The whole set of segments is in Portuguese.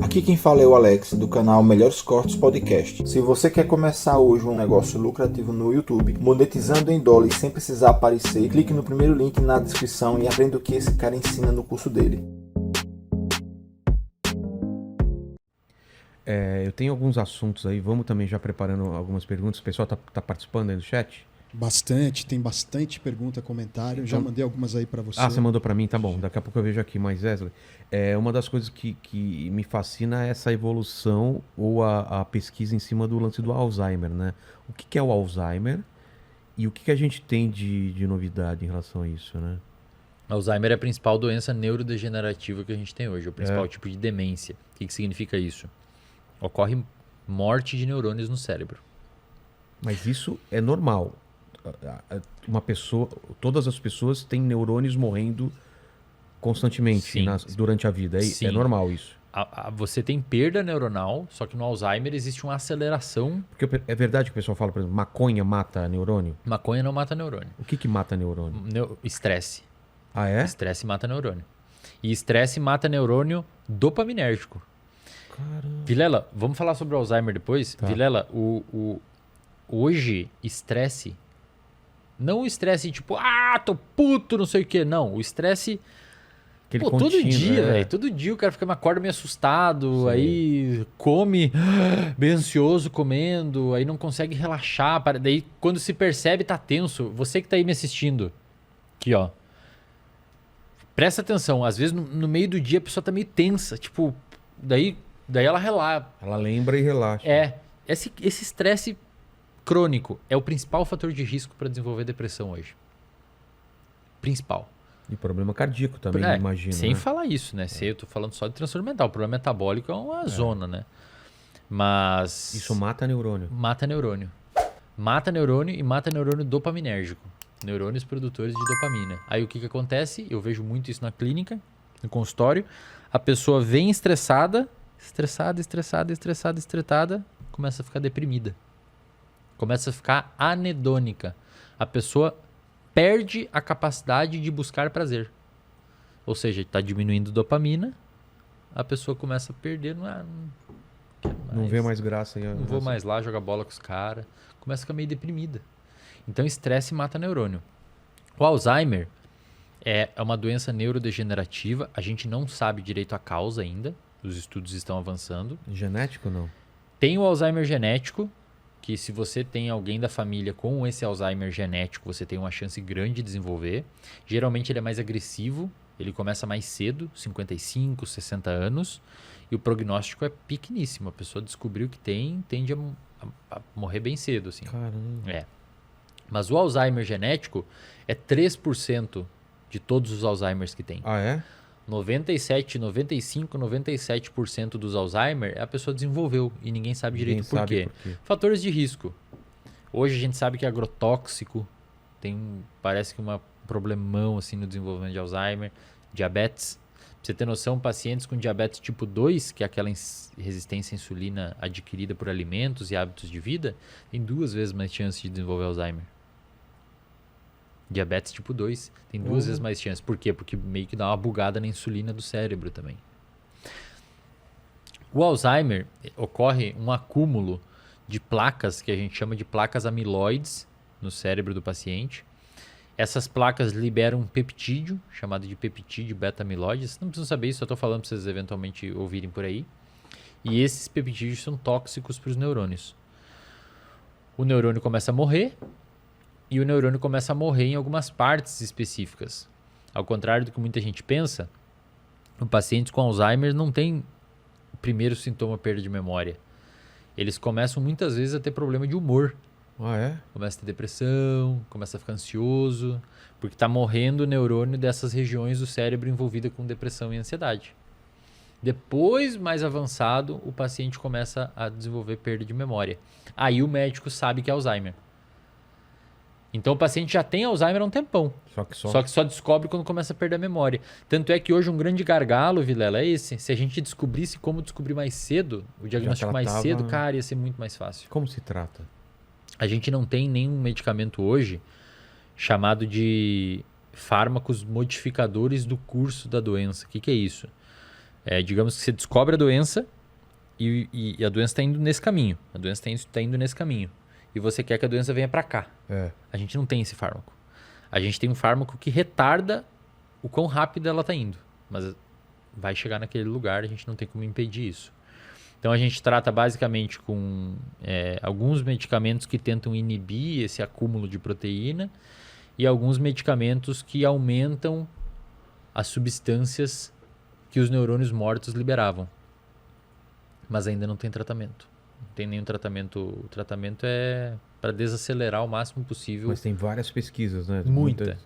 Aqui quem fala é o Alex, do canal Melhores Cortes Podcast. Se você quer começar hoje um negócio lucrativo no YouTube, monetizando em dólar e sem precisar aparecer, clique no primeiro link na descrição e aprenda o que esse cara ensina no curso dele. Eu tenho alguns assuntos aí, vamos também já preparando algumas perguntas. O pessoal tá participando aí do chat? Bastante, tem bastante pergunta, comentário. Já mandei algumas aí para você. Você mandou para mim, tá bom. Daqui a pouco eu vejo aqui. Mas, Wesley, uma das coisas que me fascina é essa evolução ou a pesquisa em cima do lance do Alzheimer, né? O que é o Alzheimer e o que a gente tem de novidade em relação a isso, né? Alzheimer é a principal doença neurodegenerativa que a gente tem hoje, é o principal tipo de demência. O que significa isso? Ocorre morte de neurônios no cérebro. Mas isso é normal. Uma pessoa, todas as pessoas têm neurônios morrendo constantemente durante a vida. É normal isso. Você tem perda neuronal, só que no Alzheimer existe uma aceleração. Porque é verdade que o pessoal fala, por exemplo, maconha mata neurônio? Maconha não mata neurônio. O que mata neurônio? Estresse. Ah, é? Estresse mata neurônio. E estresse mata neurônio dopaminérgico. Caramba. Vilela, vamos falar sobre o Alzheimer depois? Tá. Vilela, hoje, estresse... Não o estresse tipo, tô puto, não sei o quê. Não, o estresse... todo dia, velho. Todo dia o cara acorda meio assustado, Sim. aí come, bem ansioso comendo, aí não consegue relaxar. Daí quando se percebe, tá tenso. Você que tá aí me assistindo, aqui ó. Presta atenção, às vezes no meio do dia a pessoa tá meio tensa, tipo, daí ela relaxa. Ela lembra e relaxa. Esse estresse crônico é o principal fator de risco para desenvolver depressão hoje. Principal. E problema cardíaco também, imagino. Sem falar isso, né? Eu tô falando só de transtorno mental. O problema metabólico é uma zona, né? Mas... Isso mata neurônio. Mata neurônio. Mata neurônio e mata neurônio dopaminérgico. Neurônios produtores de dopamina. Aí o que acontece? Eu vejo muito isso na clínica, no consultório. A pessoa vem estressada, começa a ficar deprimida. Começa a ficar anedônica. A pessoa perde a capacidade de buscar prazer. Ou seja, está diminuindo dopamina, a pessoa começa a perder, não vê mais graça. Não vou mais lá jogar bola com os caras. Começa a ficar meio deprimida. Então, estresse mata neurônio. O Alzheimer é uma doença neurodegenerativa. A gente não sabe direito a causa ainda. Os estudos estão avançando. Genético não? Tem o Alzheimer genético, que se você tem alguém da família com esse Alzheimer genético, você tem uma chance grande de desenvolver. Geralmente ele é mais agressivo, ele começa mais cedo, 55, 60 anos, e o prognóstico é pequeníssimo. A pessoa descobriu que tende a morrer bem cedo. Assim. Caramba. Mas o Alzheimer genético é 3% de todos os Alzheimers que tem. Ah, é? 97% dos Alzheimer a pessoa desenvolveu e ninguém sabe direito por quê. Fatores de risco. Hoje a gente sabe que agrotóxico parece que um problemão assim no desenvolvimento de Alzheimer. Diabetes. Pra você ter noção, pacientes com diabetes tipo 2, que é aquela resistência à insulina adquirida por alimentos e hábitos de vida, tem 2 vezes mais chance de desenvolver Alzheimer. Diabetes tipo 2 tem 2 vezes mais chance. Por quê? Porque meio que dá uma bugada na insulina do cérebro também. O Alzheimer ocorre um acúmulo de placas, que a gente chama de placas amiloides, no cérebro do paciente. Essas placas liberam um peptídeo, chamado de peptídeo beta-amiloide. Vocês não precisam saber isso, eu estou falando para vocês eventualmente ouvirem por aí. E esses peptídeos são tóxicos para os neurônios. O neurônio começa a morrer. E o neurônio começa a morrer em algumas partes específicas. Ao contrário do que muita gente pensa, o paciente com Alzheimer não tem o primeiro sintoma perda de memória. Eles começam muitas vezes a ter problema de humor. Ah, é? Começa a ter depressão, começa a ficar ansioso, porque está morrendo o neurônio dessas regiões do cérebro envolvida com depressão e ansiedade. Depois, mais avançado, o paciente começa a desenvolver perda de memória. Aí o médico sabe que é Alzheimer. Então o paciente já tem Alzheimer há um tempão. Só que só descobre quando começa a perder a memória. Tanto é que hoje um grande gargalo, Vilela, é esse. Se a gente descobrisse como descobrir mais cedo, o diagnóstico mais cedo, cara, ia ser muito mais fácil. Como se trata? A gente não tem nenhum medicamento hoje chamado de fármacos modificadores do curso da doença. O que é isso? Digamos que você descobre a doença, E a doença está indo nesse caminho. A doença está indo nesse caminho. E você quer que a doença venha para cá. A gente não tem esse fármaco. A gente tem um fármaco que retarda o quão rápido ela está indo. Mas vai chegar naquele lugar, a gente não tem como impedir isso. Então a gente trata basicamente com alguns medicamentos que tentam inibir esse acúmulo de proteína e alguns medicamentos que aumentam as substâncias que os neurônios mortos liberavam. Mas ainda não tem tratamento. Não tem nenhum tratamento. O tratamento é para desacelerar o máximo possível. Mas tem várias pesquisas, né? Muita.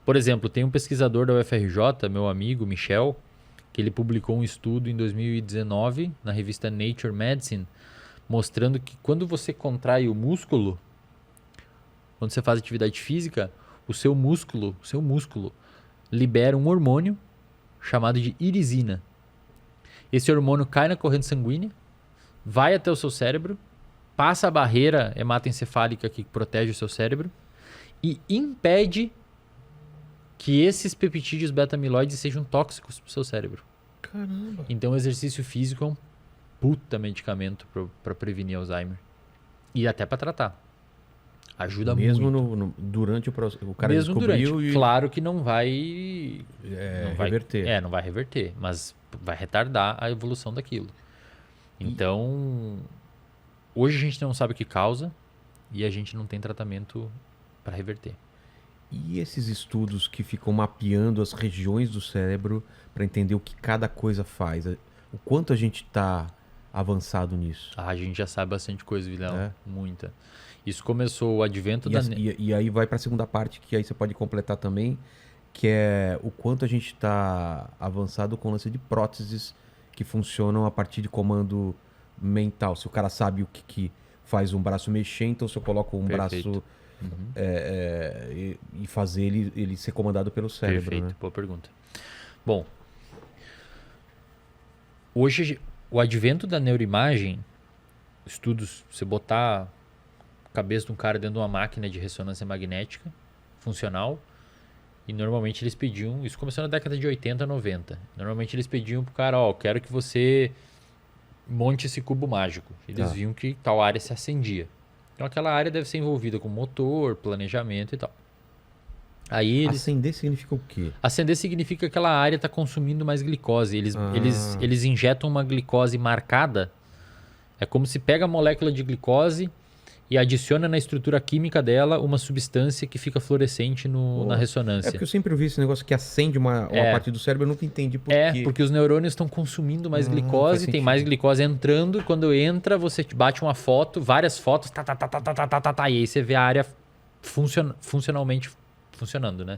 Por exemplo, tem um pesquisador da UFRJ, meu amigo Michel, que ele publicou um estudo em 2019 na revista Nature Medicine, mostrando que quando você contrai o músculo, quando você faz atividade física, o seu músculo libera um hormônio chamado de irisina. Esse hormônio cai na corrente sanguínea, vai até o seu cérebro, passa a barreira hematoencefálica que protege o seu cérebro e impede que esses peptídeos beta-amiloides sejam tóxicos para o seu cérebro. Caramba! Então o exercício físico é um puta medicamento para prevenir Alzheimer. E até para tratar. Ajuda mesmo muito. Durante o processo. O cara mesmo descobriu durante. e... Claro que não vai... reverter. Não vai reverter. Mas vai retardar a evolução daquilo. Então, hoje a gente não sabe o que causa e a gente não tem tratamento para reverter. E esses estudos que ficam mapeando as regiões do cérebro para entender o que cada coisa faz? O quanto a gente está avançado nisso? A gente já sabe bastante coisa, Vilela. Muita. Isso começou o advento e aí vai para a segunda parte, que aí você pode completar também, que é o quanto a gente está avançado com o lance de próteses que funcionam a partir de comando mental. Se o cara sabe o que faz um braço mexer, então se eu coloco um braço e fazer ele ser comandado pelo cérebro. Perfeito, né? Boa pergunta. Bom, hoje o advento da neuroimagem, estudos, você botar a cabeça de um cara dentro de uma máquina de ressonância magnética funcional, e normalmente eles pediam, isso começou na década de 80, 90, normalmente eles pediam pro cara, quero que você monte esse cubo mágico. Eles viam que tal área se acendia. Então aquela área deve ser envolvida com motor, planejamento e tal. Aí acender significa o quê? Acender significa que aquela área está consumindo mais glicose. Eles injetam uma glicose marcada. É como se pega a molécula de glicose e adiciona na estrutura química dela uma substância que fica fluorescente na ressonância. É porque eu sempre vi esse negócio que acende uma parte do cérebro, eu nunca entendi por quê. Porque os neurônios estão consumindo mais glicose, tem mais glicose entrando, e quando entra, você bate uma foto, várias fotos, e aí você vê a área funcionalmente funcionando, né?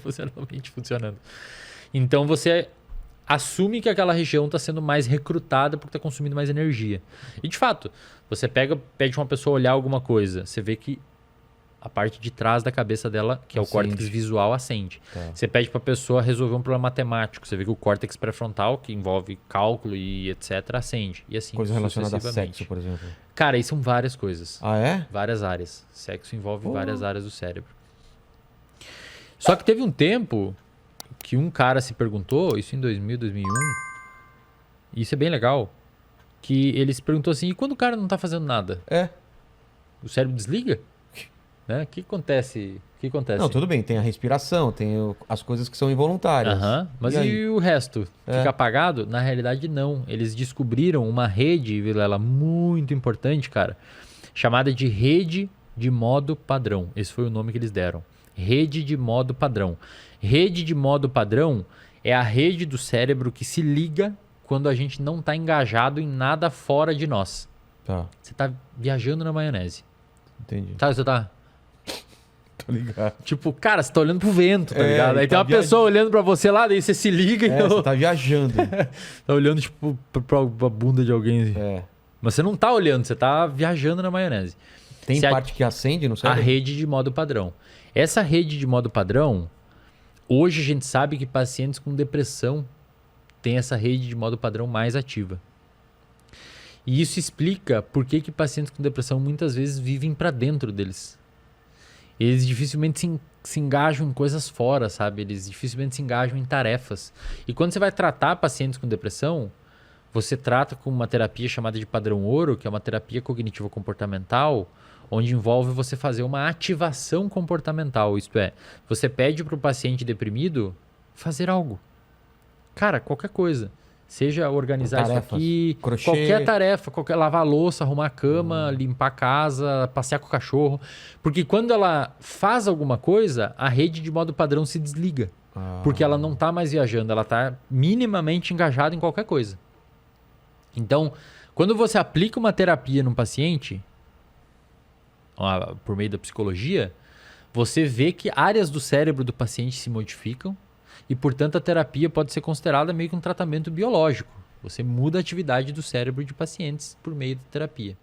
Funcionalmente funcionando. Então você assume que aquela região está sendo mais recrutada porque está consumindo mais energia. E de fato, você pede uma pessoa olhar alguma coisa, você vê que a parte de trás da cabeça dela, que é o córtex visual, acende. Você pede para a pessoa resolver um problema matemático, você vê que o córtex pré-frontal, que envolve cálculo e etc., acende. E assim coisa relacionada a sexo, por exemplo. Cara, isso são várias coisas. Ah, é? Várias áreas. Sexo envolve várias áreas do cérebro. Só que teve um tempo que um cara se perguntou, isso em 2000, 2001, e isso é bem legal, que ele se perguntou assim, e quando o cara não tá fazendo nada? O cérebro desliga? Né? O que acontece? Não, tudo bem, tem a respiração, tem as coisas que são involuntárias. Mas e o resto? Fica apagado? Na realidade, não. Eles descobriram uma rede, Vilela, muito importante, cara, chamada de rede de modo padrão. Esse foi o nome que eles deram. Rede de modo padrão. Rede de modo padrão é a rede do cérebro que se liga quando a gente não está engajado em nada fora de nós. Você está viajando na maionese. Entendi. Você tá... Tô ligado. Tipo, cara, você tá olhando pro vento, tá ligado? Aí tem uma pessoa olhando pra você lá, daí você se liga e... você tá viajando. Tá olhando, tipo, pra bunda de alguém. Assim. Mas você não tá olhando, você tá viajando na maionese. Tem parte que acende no cérebro? A rede de modo padrão. Essa rede de modo padrão, hoje a gente sabe que pacientes com depressão têm essa rede de modo padrão mais ativa. E isso explica por que pacientes com depressão muitas vezes vivem para dentro deles. Eles dificilmente se engajam em coisas fora, sabe? Eles dificilmente se engajam em tarefas. E quando você vai tratar pacientes com depressão, você trata com uma terapia chamada de padrão ouro, que é uma terapia cognitivo-comportamental, onde envolve você fazer uma ativação comportamental. Isto é, você pede para o paciente deprimido fazer algo. Cara, qualquer coisa. Seja organizar Tarefas, isso aqui, crochê. qualquer tarefa, lavar a louça, arrumar a cama, limpar a casa, passear com o cachorro. Porque quando ela faz alguma coisa, a rede de modo padrão se desliga. Porque ela não está mais viajando, ela está minimamente engajada em qualquer coisa. Então, quando você aplica uma terapia num paciente, por meio da psicologia, você vê que áreas do cérebro do paciente se modificam e, portanto, a terapia pode ser considerada meio que um tratamento biológico. Você muda a atividade do cérebro de pacientes por meio da terapia.